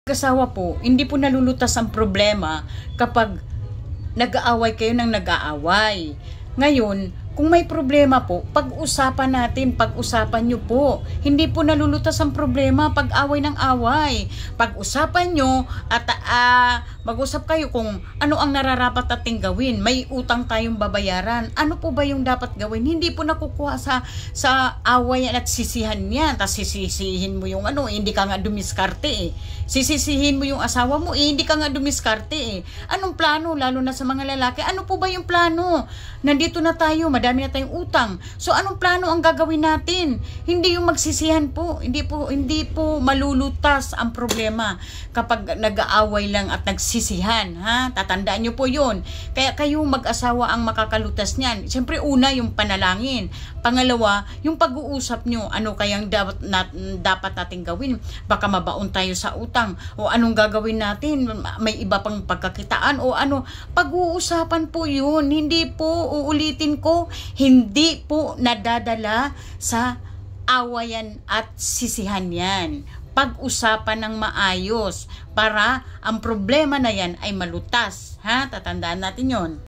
Mag-asawa po, hindi po nalulutas ang problema kapag nag-aaway kayo ng nag-aaway. Ngayon, kung may problema po, pag-usapan natin, pag-usapan nyo po. Hindi po nalulutas ang problema pag away ng away. Pag-usapan nyo at mag-usap kayo kung ano ang nararapat nating gawin. May utang tayong babayaran. Ano po ba yung dapat gawin? Hindi po nakukuha sa away at sisihan niya. Tapos sisisihin mo yung hindi ka nga dumiskarte eh. Sisisihin mo yung asawa mo eh, hindi ka nga dumiskarte eh. Anong plano, lalo na sa mga lalaki? Ano po ba yung plano? Nandito na tayo, madami na tayong utang. So anong plano ang gagawin natin? Hindi yung magsisihan po. Hindi po malulutas ang problema kapag nag-aaway lang at nagsisihan, ha? Tatandaan nyo po yun. Kaya kayo mag-asawa ang makakalutas niyan. Siyempre una yung panalangin. Pangalawa, yung pag-uusap nyo. Ano kayang dapat nating gawin? Baka mabaon tayo sa utang. O anong gagawin natin? May iba pang pagkakitaan o ano? Pag-uusapan po yun. Hindi po, uulitin ko, hindi po nadadala sa awayan at sisihan yan. Pag-usapan ng maayos para ang problema na yan ay malutas. Ha? Tatandaan natin yon.